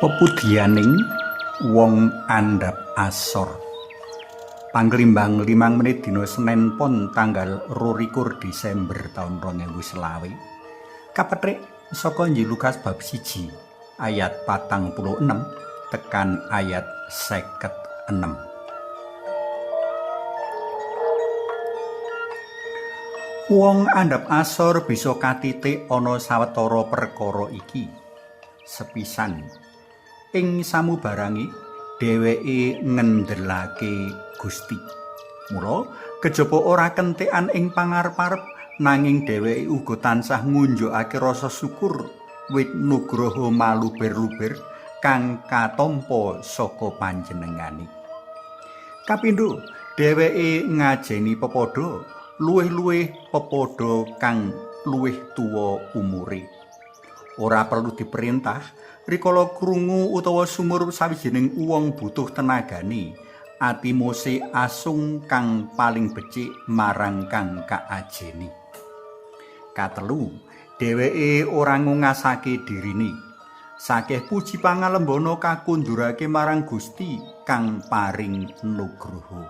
Pepudianing wong andhap asor. Panglimbang 5 menit dina Senin Pon tanggal 22 Desember taun 2020. Kapethrik saka Injil Lukas bab 1 ayat 46 tekan ayat 56. Wong andhap asor bisa katitik ana sawetara perkara iki. Sepisan ing samubarangi dheweke ngendelake Gusti. Mula kejaba ora kentekan ing pangarep-arep nanging dheweke uga tansah ngunjukake rasa syukur wit nugraha maluber-luber kang katampa saka panjenengane. Kapindho dheweke ngajeni pepadha luwih-luwih pepadha kang luwih tuwa umure. Ora perlu diperintah rikala krungu utawa sumur sawijining wong butuh tenagane, ati Mose asung kang paling becik marang kang kaajeni. Katelu, dheweke ora ngungasake dirine. Sakeh puji pangalembana kakundurake marang Gusti kang paring nugraha.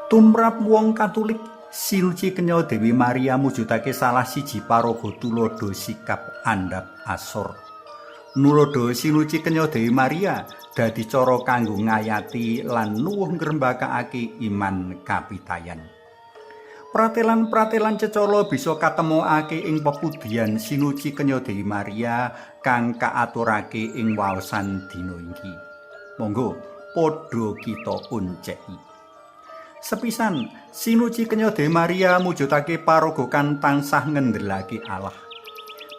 Tumrap wong Katolik, Sinuci Kenya Dewi Maria mujudake salah siji paraga tulodo sikap andhap asor. Nulodo Sinuci Kenya Dewi Maria dadi cara kanggo ngayati lan nuwuh ngrembakakake iman kapitayan. Pratelan-pratelan cecala bisa katemokake ing pepudian Sinuci Kenya Dewi Maria kang kaaturake ing waosan dina iki. Monggo padha kita unceki. Sepisan Sinuci Kenya Dewi Maria mujudake paraga kang tansah ngendelake Allah.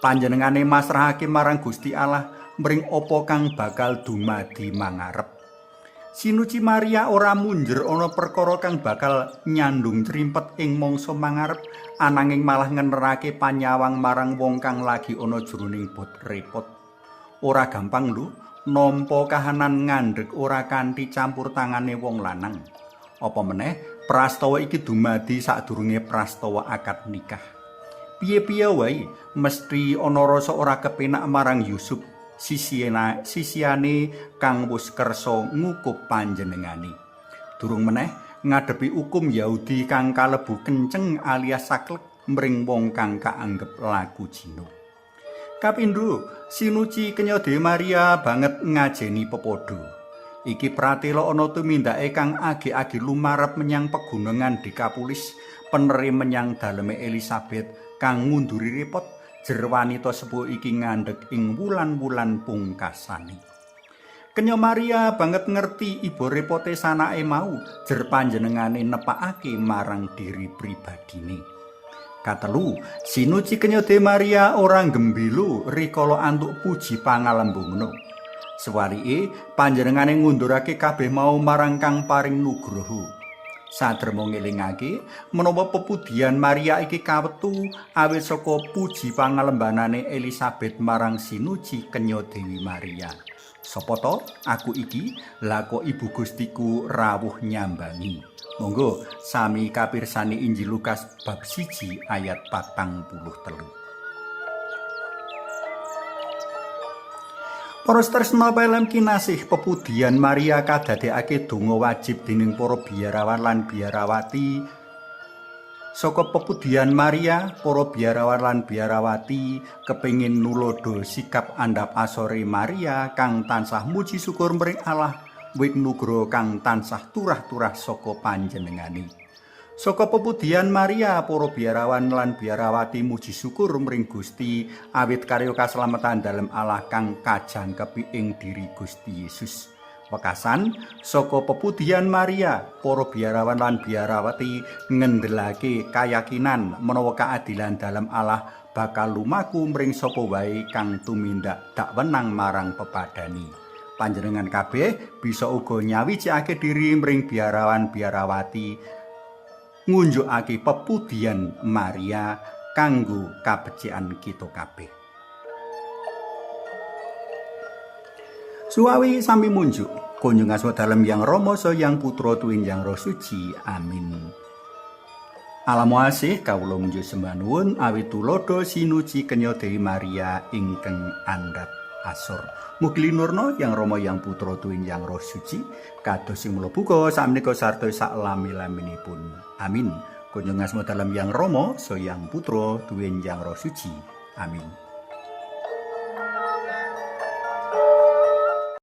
Panjenengane masrahake marang Gusti Allah mring apa kang bakal dumadi mangarep. Sinuci Maria ora munjer ana perkara kang bakal nyandung crimpet ing mangsa mangarep, ananging malah ngenerake panyawang marang wong kang lagi ana jroning bot repot. Ora gampang lho nampa kahanan ngandhek ora kanthi campur tangane wong lanang. Apa meneh prastawa iki dumadi sadurunge prastawa akad nikah. Piye-piye wae mesti ana rasa ora kepenak marang Yusuf, sisiane kang wis kersa ngukup panjenengane. Durung meneh ngadepi hukum Yahudi kang kalebu kenceng alias saklek mring wong kang kaanggep laku jina. Kapindho, Sinuci Kenya Dewi Maria banget ngajeni pepadha. Iki pratela ana tumindake kang age-age lumarep menyang pegunungan Dekapulis, peneri menyang daleme Elisabet kang ngunduri repot jer wanita sepuh iki ngandhek ing wulan-wulan pungkasane. Kenya Maria banget ngerti ibu repote sanake mau jer panjenengane nepakake marang diri pribadine. Katelu, Sinuci Kenya Dewi Maria ora gembelo rikala antuk puji pangalembungna. Sewalike panjenengane ngundurake kabeh mau marang kang paring nugraha. Sadremo ngelingake menawa pepudian Maria iki kawetu awit saka puji pangalembanane Elisabet marang Sinuci Kenya Dewi Maria. Sapa to aku iki? Lah kok Ibu Gustiku rawuh nyambangi. Monggo sami kapirsani Injil Lukas bab 1 ayat 43. Para tresna pelem kinasih, pepudian Maria kadadekake donga wajib dening para biarawan lan biarawati. Saka pepudian Maria, para biarawan lan biarawati kepengin nulodo sikap andhap asore Maria kang tansah muji syukur mring Allah wit nugraha kang tansah turah-turah saka panjenengane. Saka pepudian Maria, para biarawan lan biarawati muji syukur mring Gusti awit karya kaslametan dalem Allah kang kajangkepi ing diri Gusti Yesus. Wekasan saka pepudian Maria, para biarawan lan biarawati ngendelake kayakinan menawa keadilan dalem Allah bakal lumaku mring sapa wae kang tumindak dak wenang marang pepadani. Panjenengan kabeh bisa uga nyawijake diri mring biarawan biarawati ngunjukake pepudian Maria kanggo kabecikan kita kabeh. Suwawi sami munjuk, kunjung asma dalem yang Rama Sang Yang Putra Tuwin Yang Roh Suci. Amin. Alamuasih kawula munjuk sembah nuwun awit tulodo sinuci kenya Dewi Maria ingkang andhat asor. Mugi linurna yang Rama yang Putra tuwin yang Roh Suci kados sing mula buka sakmenika sarta sak lami-laminipun. Amin. Kunjung asma dalam yang Rama so yang Putra tuwin yang Roh Suci. Amin.